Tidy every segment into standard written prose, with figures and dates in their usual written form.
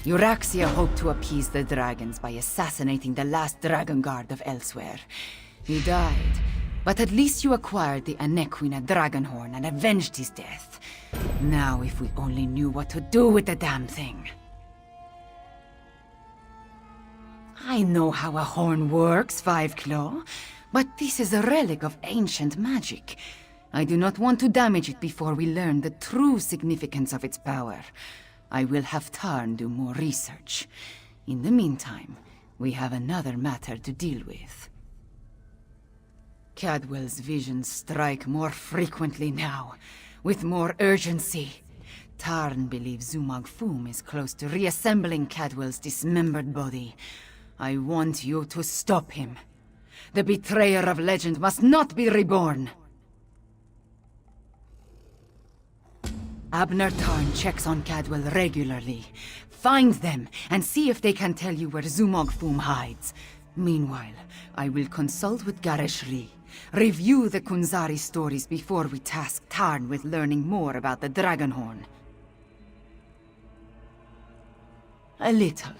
Euraxia hoped to appease the dragons by assassinating the last dragon guard of Elsweyr. He died, but at least you acquired the Anequina Dragonhorn and avenged his death. Now if we only knew what to do with the damn thing. I know how a horn works, Five Claw, but this is a relic of ancient magic. I do not want to damage it before we learn the true significance of its power. I will have Tarn do more research. In the meantime, we have another matter to deal with. Cadwell's visions strike more frequently now, with more urgency. Tarn believes Zumog Foom is close to reassembling Cadwell's dismembered body. I want you to stop him. The betrayer of legend must not be reborn. Abner Tarn checks on Cadwell regularly. Find them and see if they can tell you where Zumog Foom hides. Meanwhile, I will consult with Gareshri. Review the Kunzari stories before we task Tarn with learning more about the Dragonhorn. A little.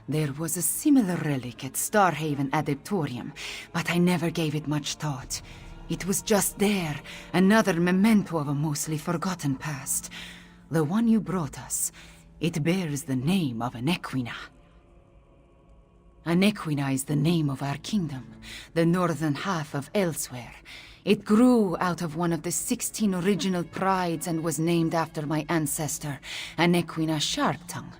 There was a similar relic at Starhaven Adeptorium, but I never gave it much thought. It was just there, another memento of a mostly forgotten past. The one you brought us, it bears the name of Anequina. Anequina is the name of our kingdom, the northern half of Elsweyr. It grew out of one of the 16 original prides and was named after my ancestor, Anequina Sharptongue.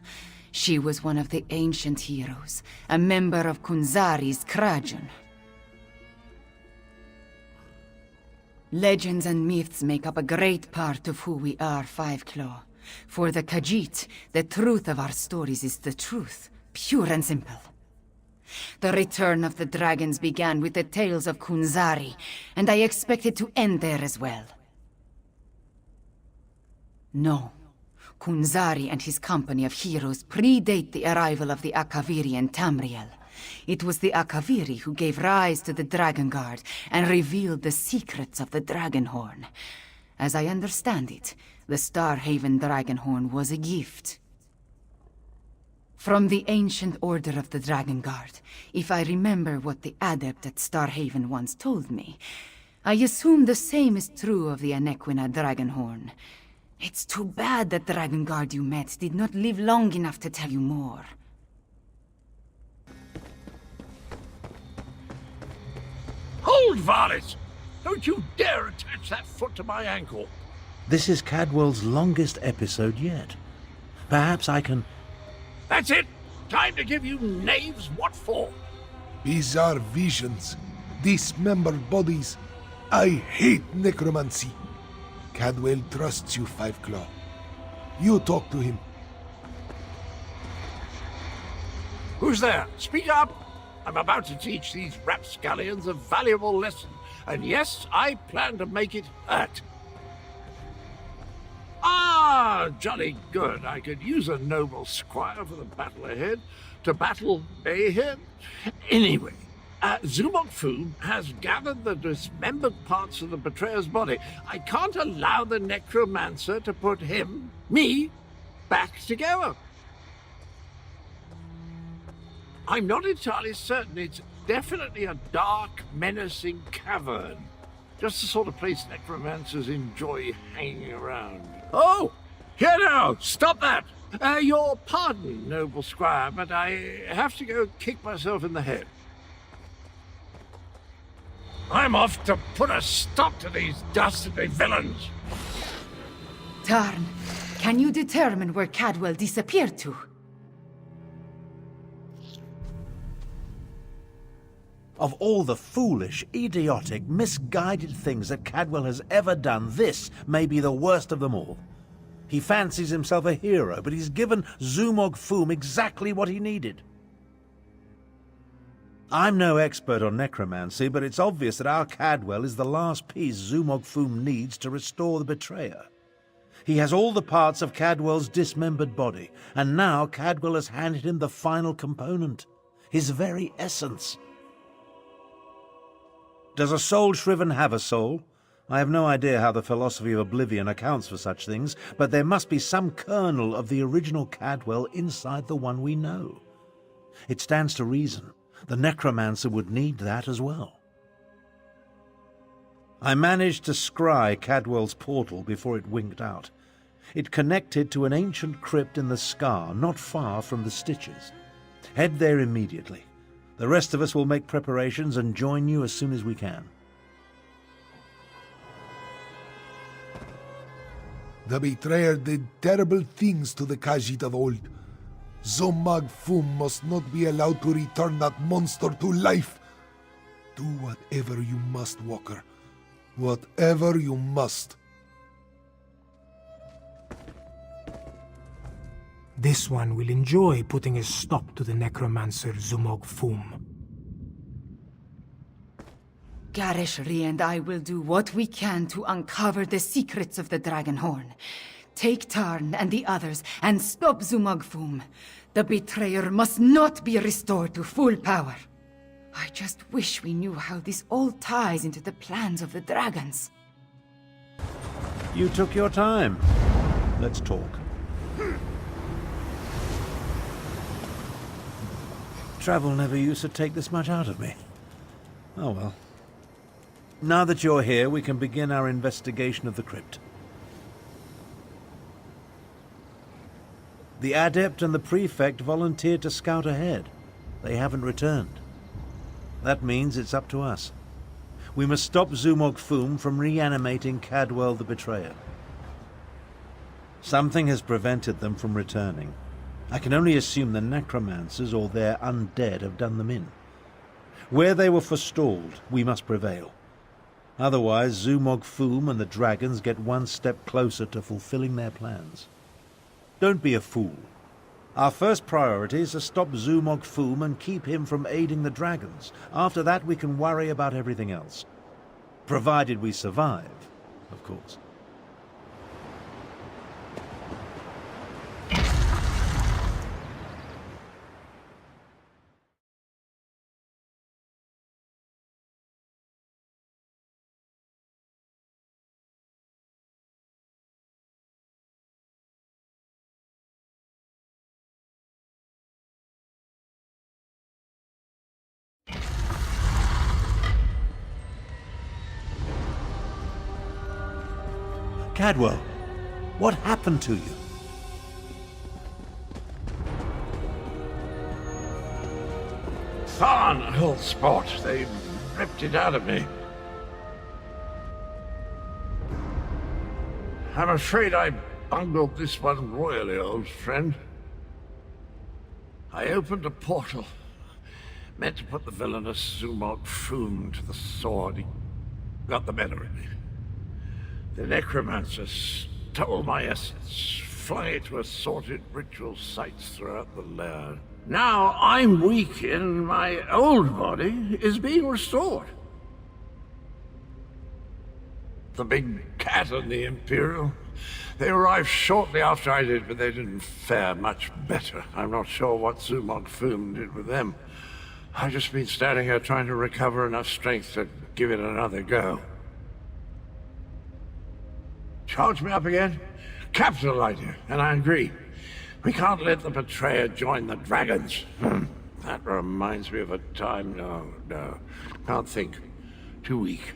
She was one of the ancient heroes, a member of Kunzari's Krajan. Legends and myths make up a great part of who we are, Five Claw. For the Khajiit, the truth of our stories is the truth, pure and simple. The return of the dragons began with the tales of Kunzari, and I expect it to end there as well. No. Kunzari and his company of heroes predate the arrival of the Akaviri and Tamriel. It was the Akaviri who gave rise to the Dragon Guard and revealed the secrets of the Dragonhorn. As I understand it, the Starhaven Dragonhorn was a gift. From the ancient order of the Dragon Guard, if I remember what the adept at Starhaven once told me, I assume the same is true of the Anequina Dragonhorn. It's too bad the Dragon Guard you met did not live long enough to tell you more. Hold, varlet! Don't you dare attach that foot to my ankle! This is Cadwell's longest episode yet. Perhaps I can... That's it! Time to give you knaves what for! Bizarre visions, dismembered bodies. I hate necromancy. Cadwell trusts you, Five Claw. You talk to him. Who's there? Speak up! I'm about to teach these rapscallions a valuable lesson, and yes, I plan to make it hurt. Ah, jolly good. I could use a noble squire for the battle ahead. To battle mayhem. Anyway, Zumog Foom has gathered the dismembered parts of the betrayer's body. I can't allow the necromancer to put me, back together. I'm not entirely certain. It's definitely a dark, menacing cavern. Just the sort of place necromancers enjoy hanging around. Oh! Here now! Stop that! Your pardon, noble squire, but I have to go kick myself in the head. I'm off to put a stop to these dastardly villains! Tarn, can you determine where Cadwell disappeared to? Of all the foolish, idiotic, misguided things that Cadwell has ever done, this may be the worst of them all. He fancies himself a hero, but he's given Zumog Foom exactly what he needed. I'm no expert on necromancy, but it's obvious that our Cadwell is the last piece Zumog Foom needs to restore the betrayer. He has all the parts of Cadwell's dismembered body, and now Cadwell has handed him the final component, his very essence. Does a soul shriven have a soul? I have no idea how the philosophy of oblivion accounts for such things, but there must be some kernel of the original Cadwell inside the one we know. It stands to reason the necromancer would need that as well. I managed to scry Cadwell's portal before it winked out. It connected to an ancient crypt in the scar, not far from the Stitches. Head there immediately. The rest of us will make preparations and join you as soon as we can. The betrayer did terrible things to the Khajiit of old. Zomag Fum must not be allowed to return that monster to life. Do whatever you must, Walker. Whatever you must. This one will enjoy putting a stop to the necromancer Zumog Fum. Garishri and I will do what we can to uncover the secrets of the Dragon Horn. Take Tarn and the others and stop Zumagfum. The betrayer must not be restored to full power. I just wish we knew how this all ties into the plans of the dragons. You took your time. Let's talk. Travel never used to take this much out of me. Oh well. Now that you're here, we can begin our investigation of the crypt. The Adept and the Prefect volunteered to scout ahead. They haven't returned. That means it's up to us. We must stop Zumog Fum from reanimating Cadwell the Betrayer. Something has prevented them from returning. I can only assume the necromancers or their undead have done them in. Where they were forestalled, we must prevail. Otherwise, Zumog Fum and the dragons get one step closer to fulfilling their plans. Don't be a fool. Our first priority is to stop Zumog Fum and keep him from aiding the dragons. After that, we can worry about everything else. Provided we survive, of course. Cadwell, what happened to you? Tharn, old sport. They ripped it out of me. I'm afraid I bungled this one royally, old friend. I opened a portal, meant to put the villainous Zumog Fum to the sword. He got the better of me. The necromancer stole my essence, flung it to assorted ritual sites throughout the lair. Now I'm weak and my old body is being restored. The big cat and the Imperial, they arrived shortly after I did, but they didn't fare much better. I'm not sure what Zumog Fum did with them. I've just been standing here trying to recover enough strength to give it another go. Charge me up again? Capital idea, and I agree. We can't let the betrayer join the dragons. That reminds me of a time. No. Can't think. Too weak.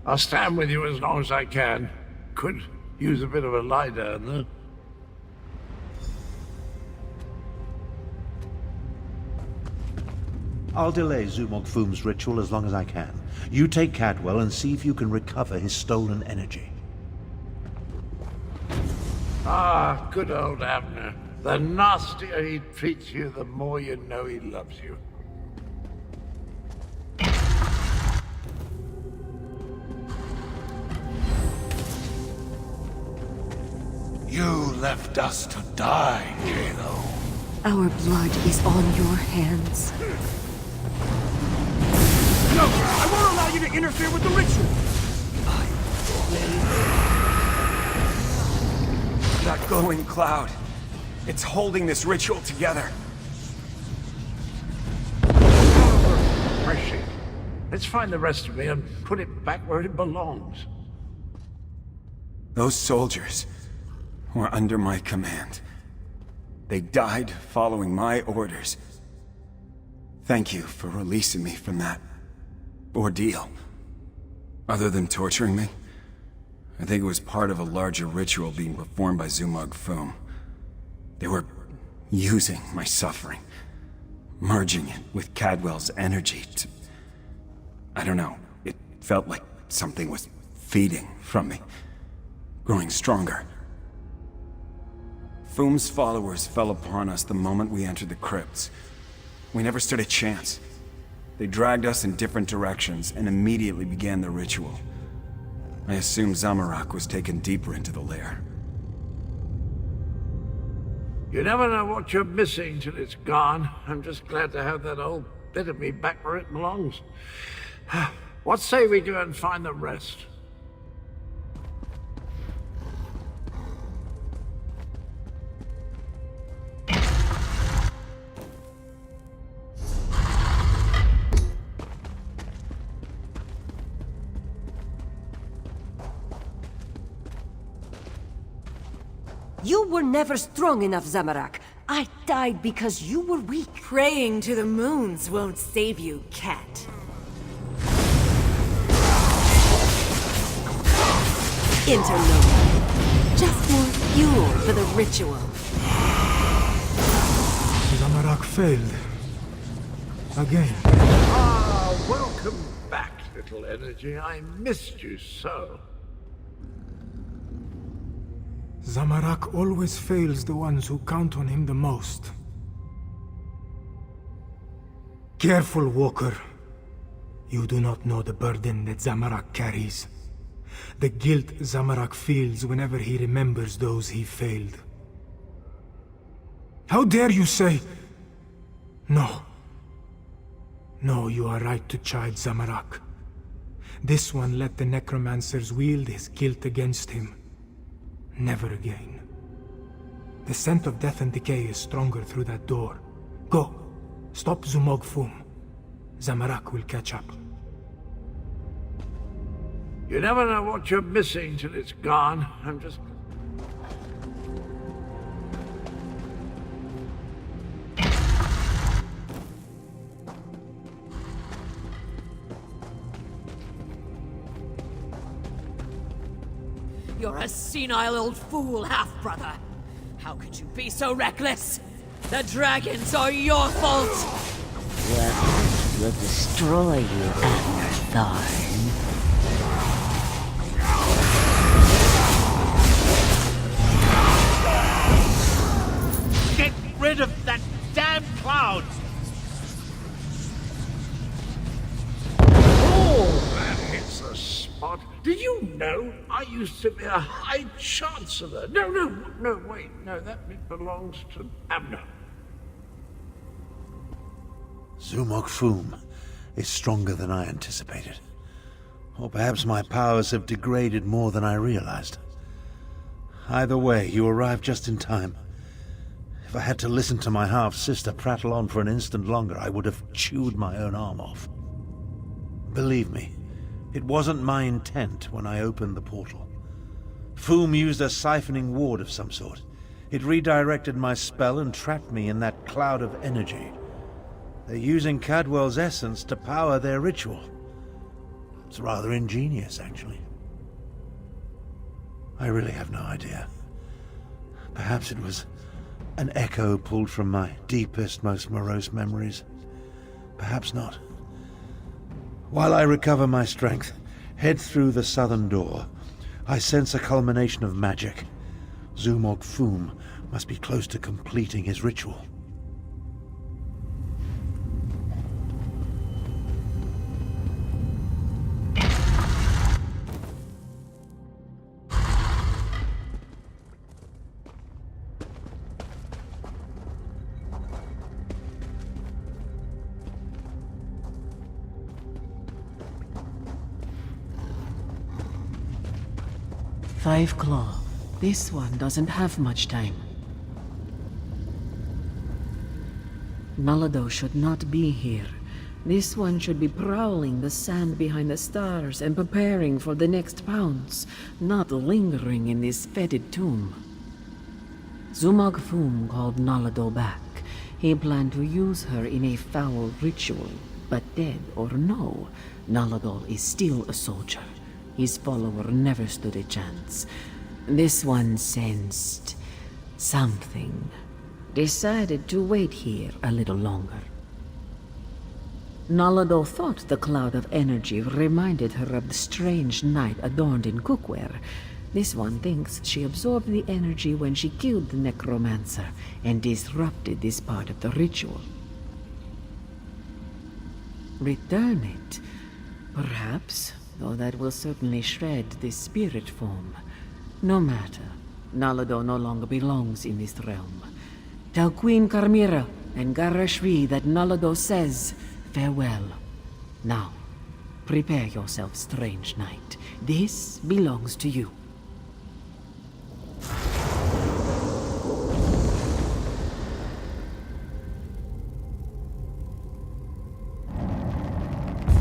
I'll stand with you as long as I can. Could use a bit of a lie down, though. I'll delay Zumog Fum's ritual as long as I can. You take Cadwell and see if you can recover his stolen energy. Ah, good old Abner. The nastier he treats you, the more you know he loves you. You left us to die, Kalo. Our blood is on your hands. No! I won't allow you to interfere with the ritual! That glowing cloud. It's holding this ritual together. Refreshing. Let's find the rest of me and put it back where it belongs. Those soldiers were under my command. They died following my orders. Thank you for releasing me from that ordeal. Other than torturing me, I think it was part of a larger ritual being performed by Zumog Foom. They were using my suffering, merging it with Cadwell's energy to... I don't know, it felt like something was feeding from me, growing stronger. Foom's followers fell upon us the moment we entered the crypts. We never stood a chance. They dragged us in different directions and immediately began the ritual. I assumed Zamorak was taken deeper into the lair. You never know what you're missing till it's gone. I'm just glad to have that old bit of me back where it belongs. What say we go and find the rest? You were never strong enough, Zamorak. I died because you were weak. Praying to the moons won't save you, cat. Interlude. Just more fuel for the ritual. Zamorak failed. Again. Ah, welcome back, little energy. I missed you so. Zamorak always fails the ones who count on him the most. Careful, Walker. You do not know the burden that Zamorak carries. The guilt Zamorak feels whenever he remembers those he failed. How dare you say... No. No, you are right to chide Zamorak. This one let the necromancers wield his guilt against him. Never again. The scent of death and decay is stronger through that door. Go. Stop Zumog Foom. Zamorak will catch up. You never know what you're missing till it's gone. I'm just... You're a senile old fool, half-brother. How could you be so reckless? The dragons are your fault! Well, will destroy you, Thorn. Get rid of that damn cloud! Oh, that hits the spot. Did you know I used to be a High Chancellor? No, wait. No, that bit belongs to Abner. Zumog Foom is stronger than I anticipated. Or perhaps my powers have degraded more than I realized. Either way, you arrived just in time. If I had to listen to my half-sister prattle on for an instant longer, I would have chewed my own arm off. Believe me, it wasn't my intent when I opened the portal. Foom used a siphoning ward of some sort. It redirected my spell and trapped me in that cloud of energy. They're using Cadwell's essence to power their ritual. It's rather ingenious, actually. I really have no idea. Perhaps it was an echo pulled from my deepest, most morose memories. Perhaps not. While I recover my strength, head through the southern door, I sense a culmination of magic. Zumog Foom must be close to completing his ritual. Five Claw. This one doesn't have much time. Malado should not be here. This one should be prowling the sand behind the stars and preparing for the next pounce, not lingering in this fetid tomb. Zumog Fum called Nalado back. He planned to use her in a foul ritual, but dead or no, Nalado is still a soldier. His follower never stood a chance. This one sensed something. Decided to wait here a little longer. Nalado thought the cloud of energy reminded her of the strange night adorned in cookware. This one thinks she absorbed the energy when she killed the necromancer and disrupted this part of the ritual. Return it, perhaps, though that will certainly shred this spirit form. No matter, Nalado no longer belongs in this realm. Tell Queen Carmira and Garashri that Nalado says farewell. Now, prepare yourself, strange knight. This belongs to you.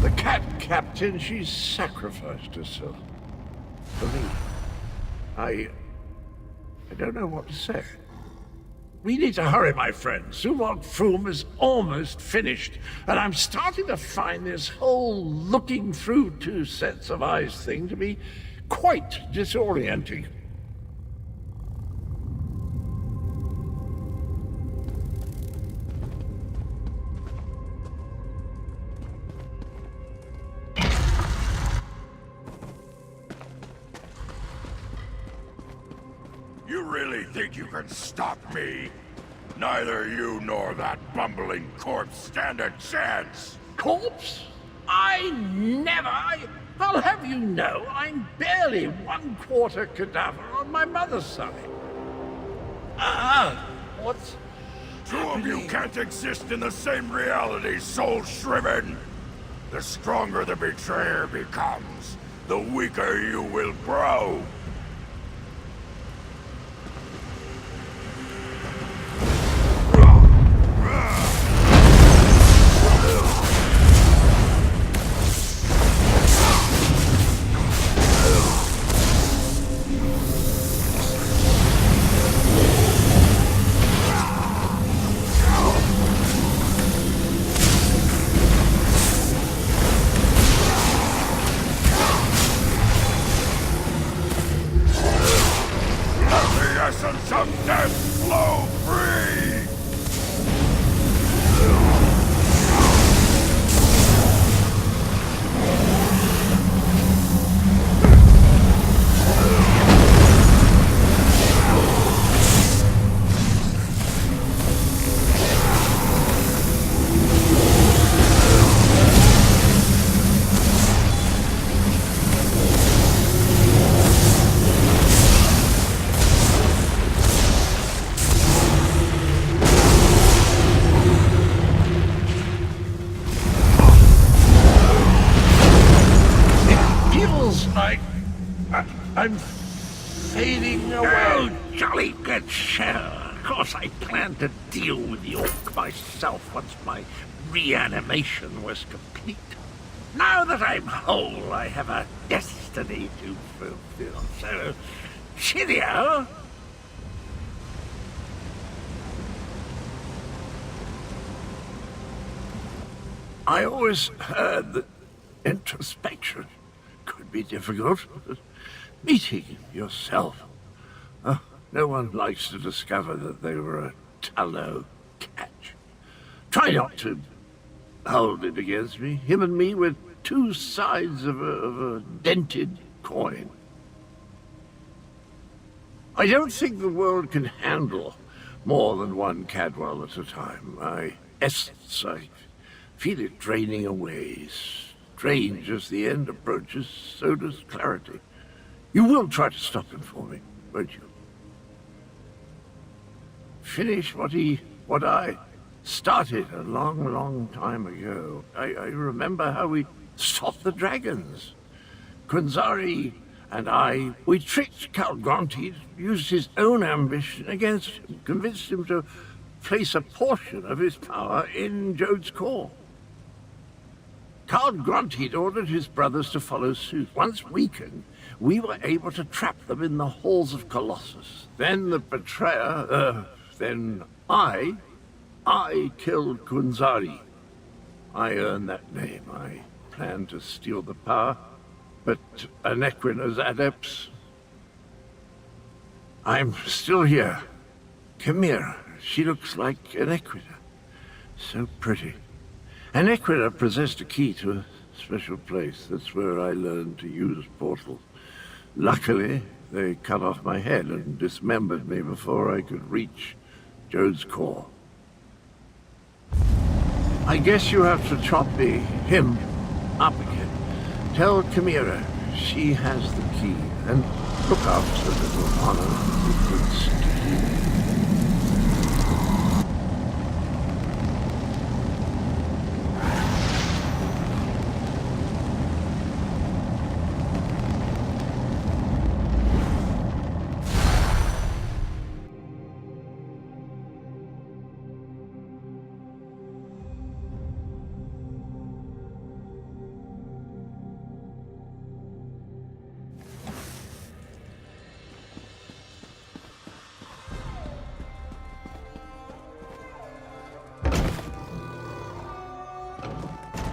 The cat captain, she's sacrificed herself. For me. I don't know what to say. We need to hurry, my friend. Zumog Fum is almost finished, and I'm starting to find this whole looking through two sets of eyes thing to be quite disorienting. You really think you can stop me? Neither you nor that bumbling corpse stand a chance! Corpse? I'll have you know, I'm barely 1/4 cadaver on my mother's side. What's Two of you can't exist in the same reality, soul-shriven! The stronger the betrayer becomes, the weaker you will grow! Some death flow free! I'm fading away. Oh, jolly good shell. Of course I planned to deal with the orc myself once my reanimation was complete. Now that I'm whole, I have a destiny to fulfill. So, cheerio. I always heard that introspection could be difficult. Meeting yourself. No one likes to discover that they were a tallow catch. Try not to hold it against me. Him and me were two sides of a dented coin. I don't think the world can handle more than one Cadwell at a time. My essence, I feel it draining away. Strange as the end approaches, so does clarity. You will try to stop him for me, won't you? Finish what I started a long, long time ago. I remember how we stopped the dragons. Quinzari and we tricked Calgronti, used his own ambition against him, convinced him to place a portion of his power in Jode's core. Card Grunted ordered his brothers to follow suit. Once weakened, we were able to trap them in the halls of Colossus. Then the betrayer, then I killed Kunzari. I earned that name. I planned to steal the power, but Anequina's adepts... I'm still here. Chimera, she looks like Anequina. So pretty. Anequina possessed a key to a special place. That's where I learned to use portals. Luckily, they cut off my head and dismembered me before I could reach Jode's core. I guess you have to chop him up again. Tell Chimera she has the key, and look after little Honor with good sticky.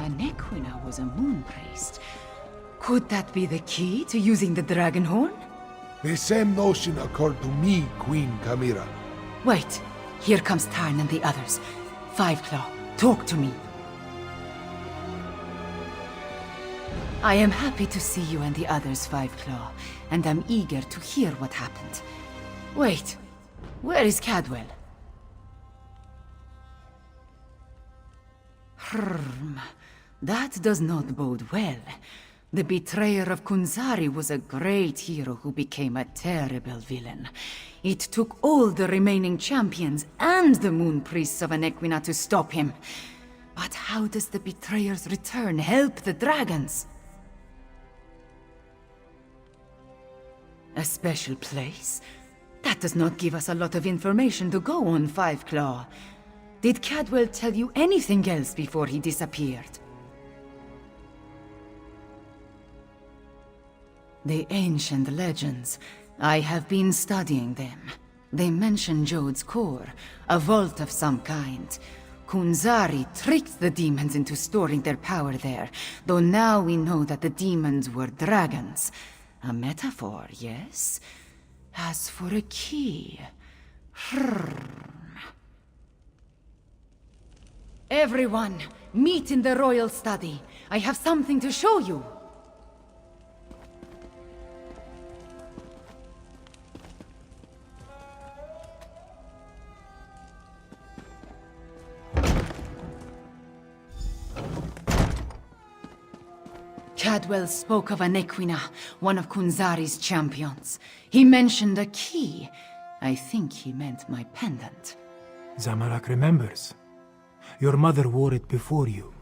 Anequina was a moon priest. Could that be the key to using the dragon horn? The same notion occurred to me, Queen Chimera. Wait, here comes Tarn and the others. Five Claw, talk to me. I am happy to see you and the others, Five Claw, and I'm eager to hear what happened. Wait, where is Cadwell? That does not bode well. The betrayer of Kunzari was a great hero who became a terrible villain. It took all the remaining champions and the moon priests of Anequina to stop him. But how does the betrayer's return help the dragons? A special place? That does not give us a lot of information to go on, Five Claw. Did Cadwell tell you anything else before he disappeared? The ancient legends. I have been studying them. They mention Jode's core, a vault of some kind. Kunzari tricked the demons into storing their power there, though now we know that the demons were dragons. A metaphor, yes? As for a key... Everyone, meet in the royal study. I have something to show you. Cadwell spoke of Anequina, one of Kunzari's champions. He mentioned a key. I think he meant my pendant. Zamorak remembers. Your mother wore it before you.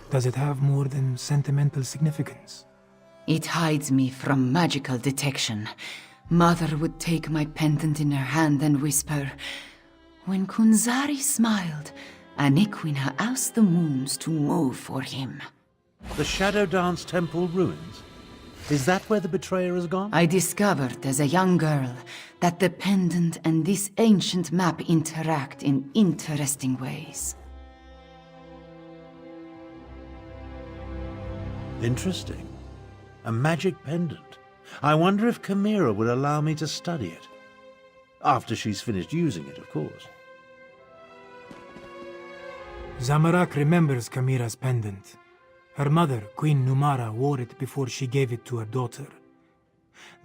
Does it have more than sentimental significance? It hides me from magical detection. Mother would take my pendant in her hand and whisper, "When Kunzari smiled, Anequina asked the moons to move for him." The Shadow Dance Temple ruins? Is that where the betrayer has gone? I discovered as a young girl that the pendant and this ancient map interact in interesting ways. Interesting. A magic pendant. I wonder if Chimera would allow me to study it. After she's finished using it, of course. Zamorak remembers Chimera's pendant. Her mother, Queen Numara, wore it before she gave it to her daughter.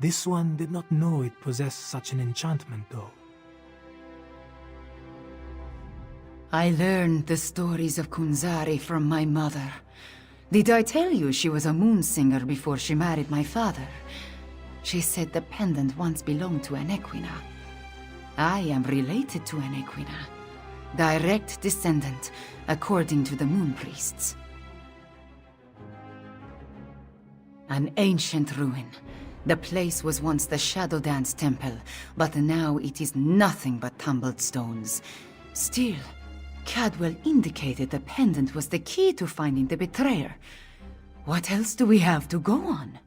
This one did not know it possessed such an enchantment, though. I learned the stories of Kunzari from my mother. Did I tell you she was a moon singer before she married my father? She said the pendant once belonged to Anequina. I am related to Anequina. Direct descendant, according to the moon priests. An ancient ruin. The place was once the Shadow Dance Temple, but now it is nothing but tumbled stones. Still, Cadwell indicated the pendant was the key to finding the betrayer. What else do we have to go on?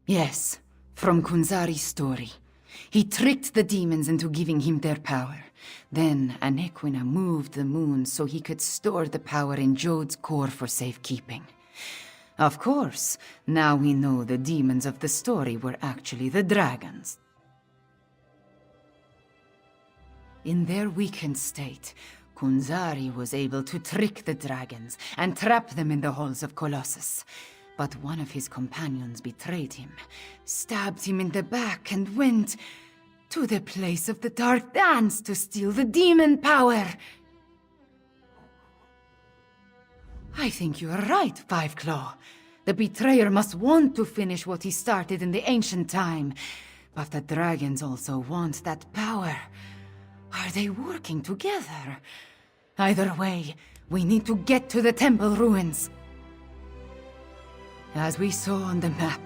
Yes, from Kunzari's story. He tricked the demons into giving him their power. Then Anequina moved the moon so he could store the power in Jode's core for safekeeping. Of course, now we know the demons of the story were actually the dragons. In their weakened state, Kunzari was able to trick the dragons and trap them in the halls of Colossus. But one of his companions betrayed him, stabbed him in the back, and went to the place of the Dark Dance to steal the demon power. I think you are right, Five Claw. The betrayer must want to finish what he started in the ancient time. But the dragons also want that power. Are they working together? Either way, we need to get to the temple ruins. As we saw on the map,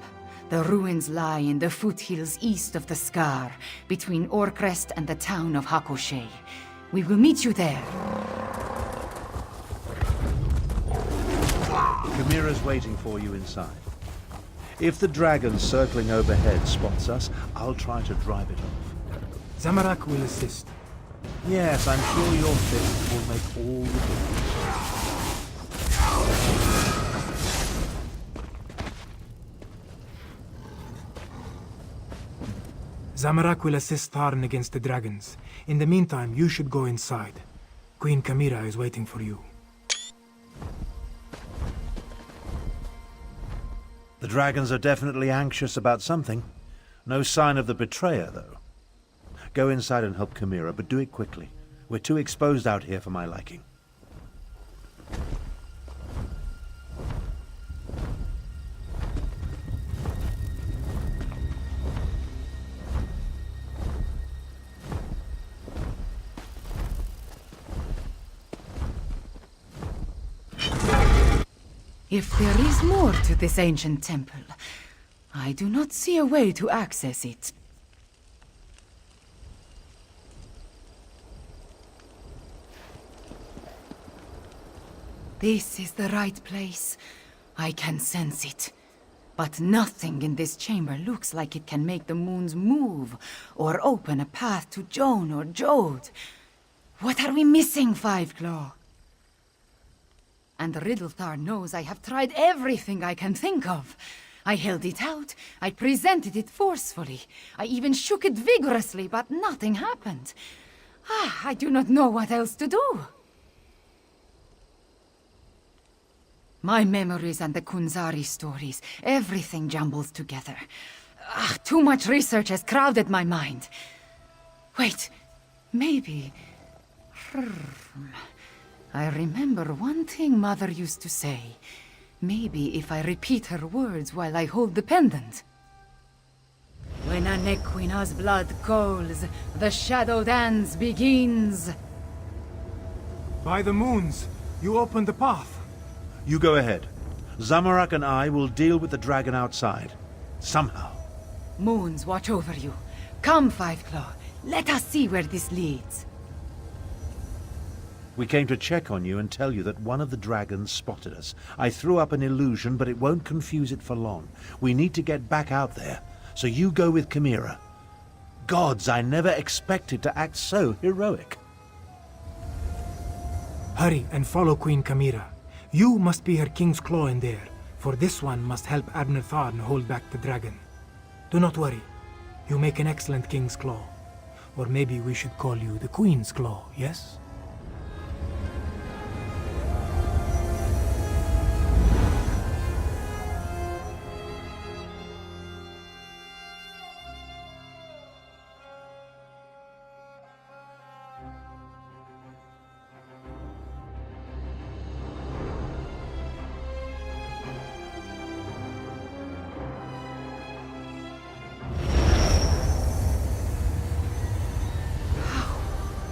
the ruins lie in the foothills east of the Scar, between Orcrest and the town of Hakoshe. We will meet you there. Chimera's waiting for you inside. If the dragon circling overhead spots us, I'll try to drive it off. Zamorak will assist. Yes, I'm sure your fist will make all the difference. Zamorak will assist Tharn against the dragons. In the meantime, you should go inside. Queen Chimera is waiting for you. The dragons are definitely anxious about something. No sign of the betrayer, though. Go inside and help Chimera, but do it quickly. We're too exposed out here for my liking. If there is more to this ancient temple, I do not see a way to access it. This is the right place. I can sense it. But nothing in this chamber looks like it can make the moons move, or open a path to Joan or Jode. What are we missing, Five Claw? And Riddlethar knows I have tried everything I can think of. I held it out, I presented it forcefully, I even shook it vigorously, but nothing happened. I do not know what else to do. My memories and the Kunzari stories, everything jumbles together. Too much research has crowded my mind. Wait, maybe... I remember one thing Mother used to say. Maybe if I repeat her words while I hold the pendant. When Anequina's blood calls, the shadow dance begins. By the moons, you open the path. You go ahead. Zamorak and I will deal with the dragon outside. Somehow. Moons watch over you. Come, Five Claw. Let us see where this leads. We came to check on you and tell you that one of the dragons spotted us. I threw up an illusion, but it won't confuse it for long. We need to get back out there, so you go with Chimera. Gods, I never expected to act so heroic. Hurry and follow Queen Chimera. You must be her King's Claw in there, for this one must help Abner Tharn hold back the dragon. Do not worry. You make an excellent King's Claw. Or maybe we should call you the Queen's Claw, yes?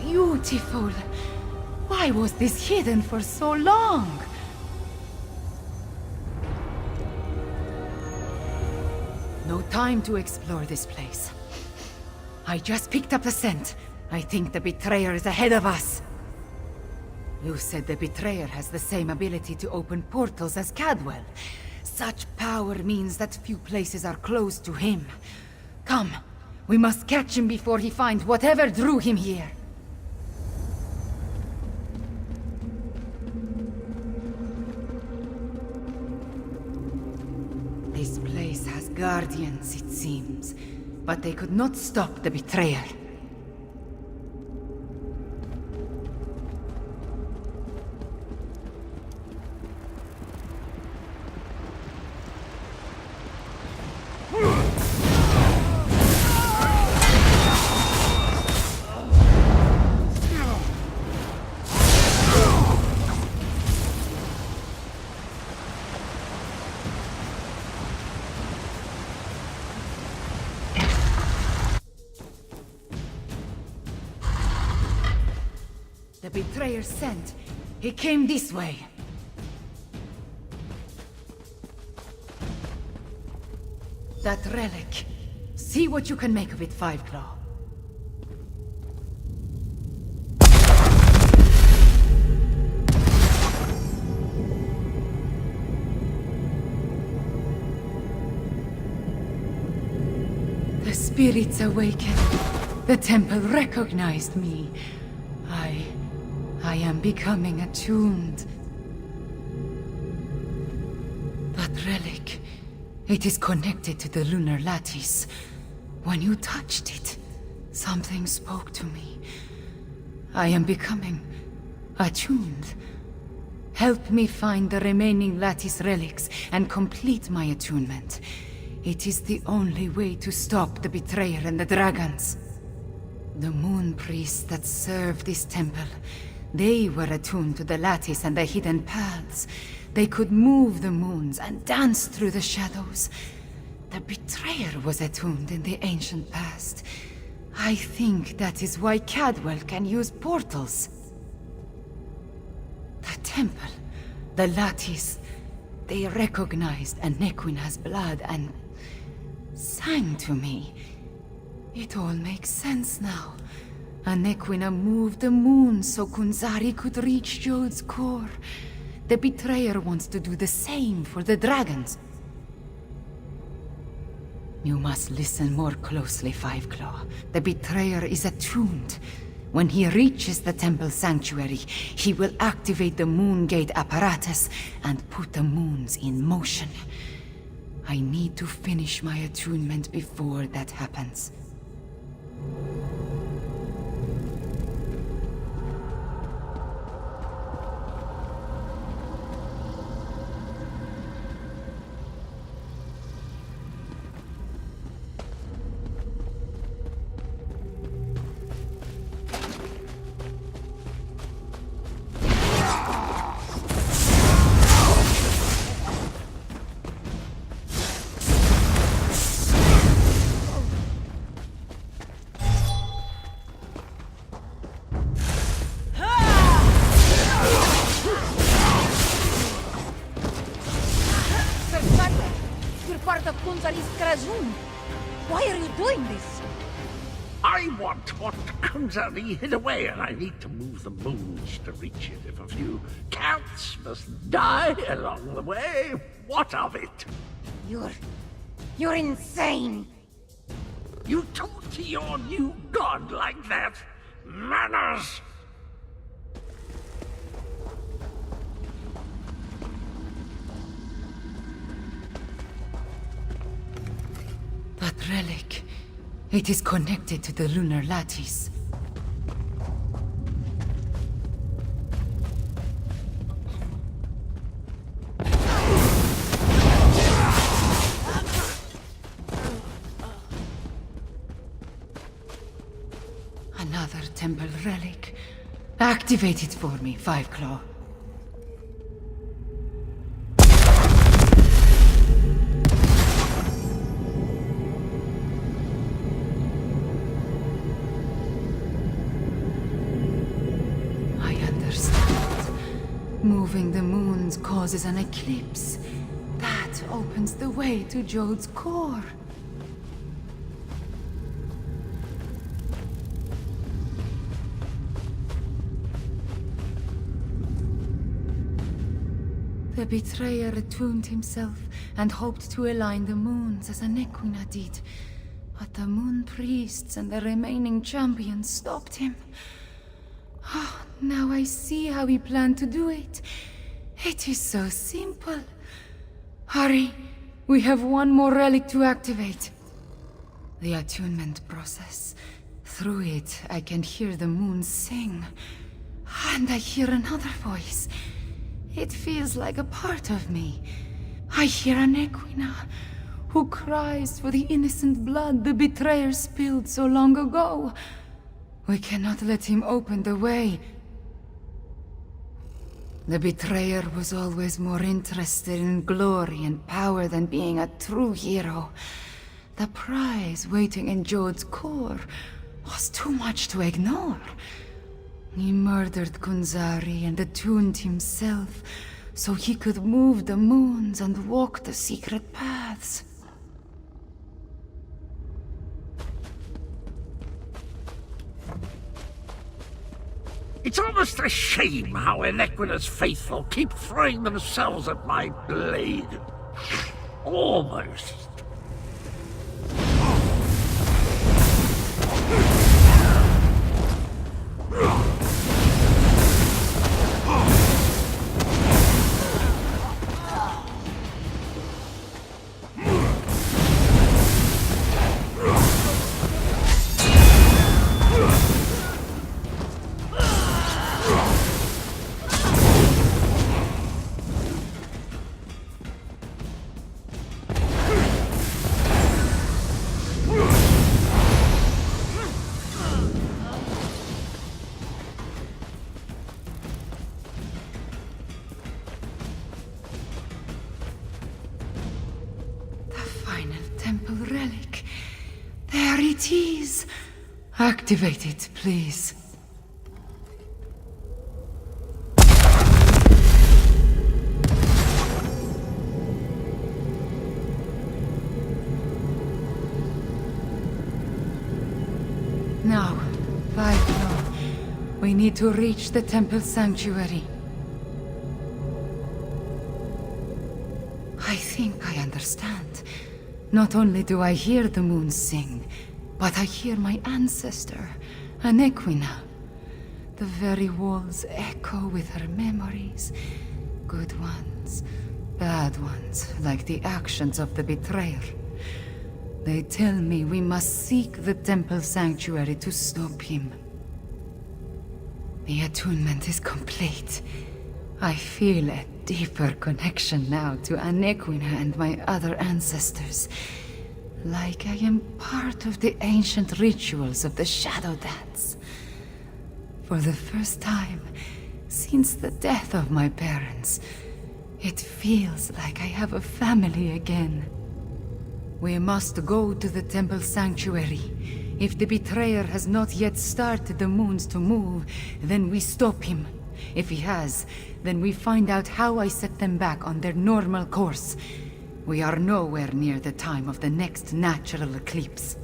Beautiful. Why was this hidden for so long? No time to explore this place. I just picked up the scent. I think the Betrayer is ahead of us. You said the Betrayer has the same ability to open portals as Cadwell. Such power means that few places are close to him. Come, we must catch him before he finds whatever drew him here. This place has guardians, it seems, but they could not stop the Betrayer. The Betrayer sent. He came this way. That relic. See what you can make of it, Fiveclaw. The spirits awakened. The temple recognized me. I am becoming attuned. That relic, it is connected to the lunar lattice. When you touched it, something spoke to me. I am becoming attuned. Help me find the remaining lattice relics and complete my attunement. It is the only way to stop the Betrayer and the dragons. The moon priests that serve this temple, they were attuned to the lattice and the hidden paths. They could move the moons and dance through the shadows. The Betrayer was attuned in the ancient past. I think that is why Cadwell can use portals. The temple, the lattice, they recognized Anequina's blood and sang to me. It all makes sense now. Anequina moved the moon so Kunzari could reach Jode's core. The Betrayer wants to do the same for the dragons. You must listen more closely, Fiveclaw. The Betrayer is attuned. When he reaches the temple sanctuary, he will activate the moon gate apparatus and put the moons in motion. I need to finish my attunement before that happens. Why are you doing this? I want what Kunzari hid away, and I need to move the moons to reach it. If a few cats must die along the way, what of it? You're insane! You talk to your new god like that? Manners! That relic, it is connected to the lunar lattice. Another temple relic. Activate it for me, Fiveclaw. Moving the moons causes an eclipse. That opens the way to Jode's core. The betrayer attuned himself and hoped to align the moons as Anequina did. But the moon priests and the remaining champions stopped him. Oh, now I see how he planned to do it. It is so simple. Hurry, we have one more relic to activate. The attunement process. Through it, I can hear the moon sing. And I hear another voice. It feels like a part of me. I hear Anequina, who cries for the innocent blood the betrayer spilled so long ago. We cannot let him open the way. The betrayer was always more interested in glory and power than being a true hero. The prize waiting in Jode's core was too much to ignore. He murdered Kunzari and attuned himself so he could move the moons and walk the secret paths. It's almost a shame how Inequina's faithful keep throwing themselves at my blade. Almost. Temple relic. There it is. Activate it, please. Now, 5 more. We need to reach the temple sanctuary. I think I understand. Not only do I hear the moon sing, but I hear my ancestor, Anequina. The very walls echo with her memories. Good ones, bad ones, like the actions of the betrayer. They tell me we must seek the temple sanctuary to stop him. The attunement is complete. I feel a deeper connection now to Anequina and my other ancestors. Like I am part of the ancient rituals of the Shadow Dance. For the first time since the death of my parents, it feels like I have a family again. We must go to the temple sanctuary. If the betrayer has not yet started the moons to move, then we stop him. If he has, then we find out how I set them back on their normal course. We are nowhere near the time of the next natural eclipse.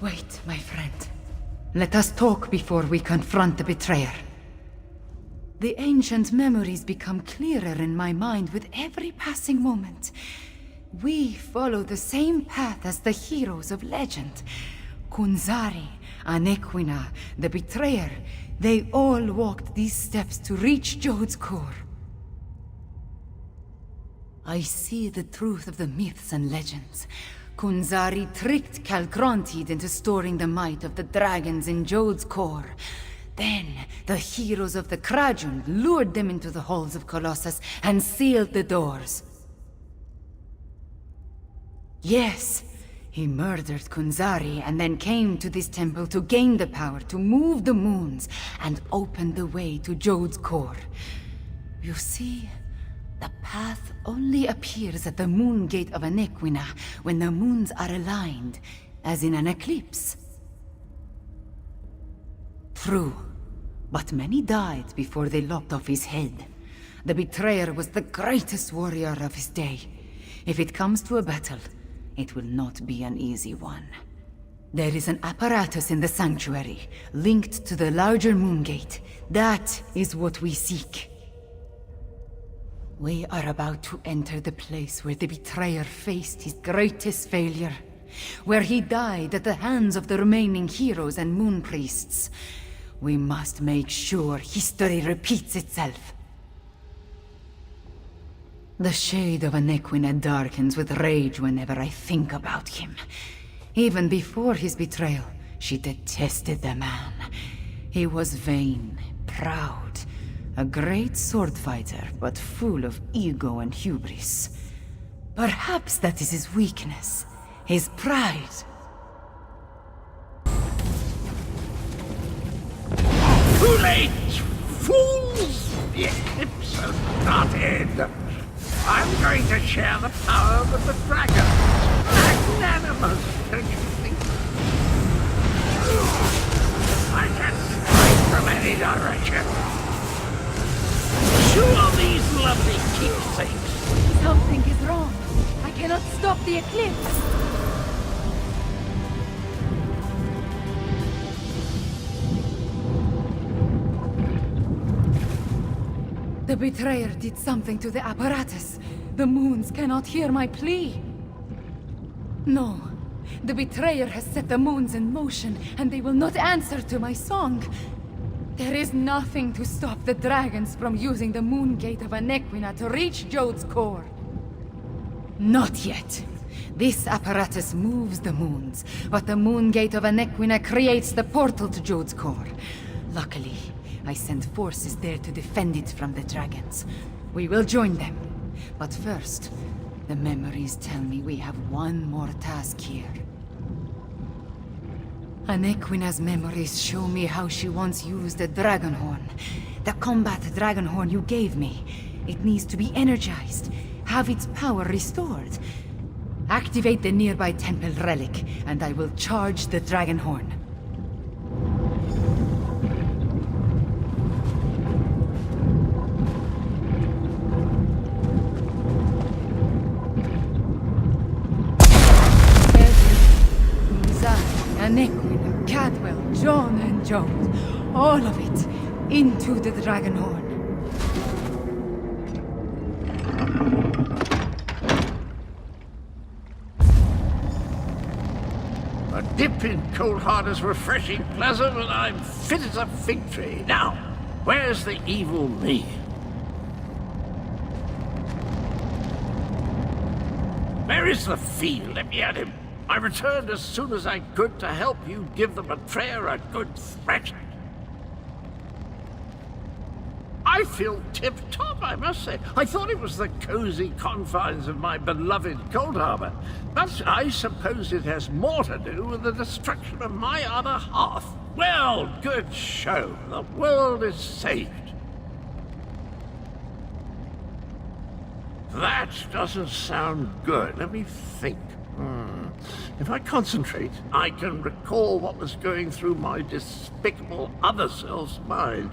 Wait, my friend. Let us talk before we confront the betrayer. The ancient memories become clearer in my mind with every passing moment. We follow the same path as the heroes of legend. Kunzari, Anequina, the betrayer, they all walked these steps to reach Jode's core. I see the truth of the myths and legends. Kunzari tricked Calcrontid into storing the might of the dragons in Jode's core. Then, the heroes of the Krajund lured them into the halls of Colossus and sealed the doors. Yes, he murdered Kunzari and then came to this temple to gain the power to move the moons and open the way to Jode's core. You see, the path only appears at the moon gate of Anequina when the moons are aligned, as in an eclipse. True, but many died before they lopped off his head. The betrayer was the greatest warrior of his day. If it comes to a battle, it will not be an easy one. There is an apparatus in the sanctuary, linked to the larger moon gate. That is what we seek. We are about to enter the place where the betrayer faced his greatest failure, where he died at the hands of the remaining heroes and moon priests. We must make sure history repeats itself. The shade of Anequina darkens with rage whenever I think about him. Even before his betrayal, she detested the man. He was vain, proud, a great sword fighter, but full of ego and hubris. Perhaps that is his weakness, his pride. Too late, fools! The eclipse has started. I'm going to share the power with the dragon. Magnanimous, don't you think? I can strike from any direction. Sure, these lovely keepsakes. Something is wrong. I cannot stop the eclipse. The betrayer did something to the apparatus. The moons cannot hear my plea. No. The betrayer has set the moons in motion, and they will not answer to my song. There is nothing to stop the dragons from using the moon gate of Anequina to reach Jode's core. Not yet. This apparatus moves the moons, but the moon gate of Anequina creates the portal to Jode's core. Luckily, I sent forces there to defend it from the dragons. We will join them. But first, the memories tell me we have one more task here. Anequina's memories show me how she once used the dragon horn. The combat dragon horn you gave me. It needs to be energized, have its power restored. Activate the nearby temple relic, and I will charge the dragon horn. Anequina, Cadwell, John and Jode. All of it into the dragon horn. A dip in cold hard is refreshing, pleasant, and I'm fit as a fig tree. Now, where's the evil me? Where is the fiend? Let me at him. I returned as soon as I could to help you give the betrayer a good thrashing. I feel tip-top, I must say. I thought it was the cozy confines of my beloved Cold Harbor, but I suppose it has more to do with the destruction of my other half. Well, good show. The world is saved. That doesn't sound good. Let me think. If I concentrate, I can recall what was going through my despicable other self's mind.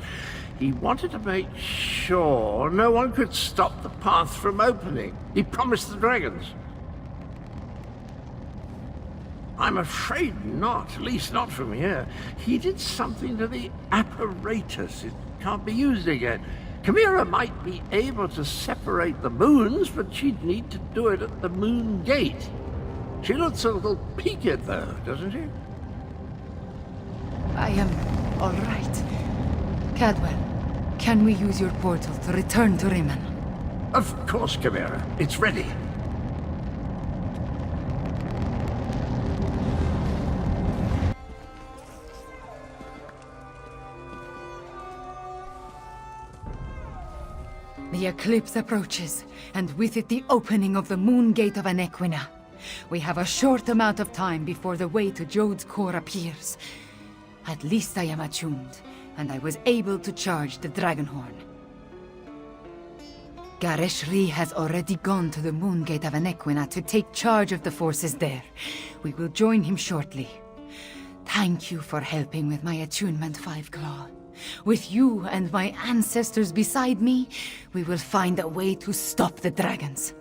He wanted to make sure no one could stop the path from opening. He promised the dragons. I'm afraid not, at least not from here. He did something to the apparatus. It can't be used again. Chimera might be able to separate the moons, but she'd need to do it at the moon gate. She looks a little peaked, though, doesn't she? I am all right. Cadwell, can we use your portal to return to Riemann? Of course, Chimera. It's ready. The eclipse approaches, and with it the opening of the moon gate of Anequina. We have a short amount of time before the way to Jode's core appears. At least I am attuned, and I was able to charge the dragon horn. Gareshri has already gone to the moon gate of Anequina to take charge of the forces there. We will join him shortly. Thank you for helping with my attunement, Five Claw. With you and my ancestors beside me, we will find a way to stop the dragons.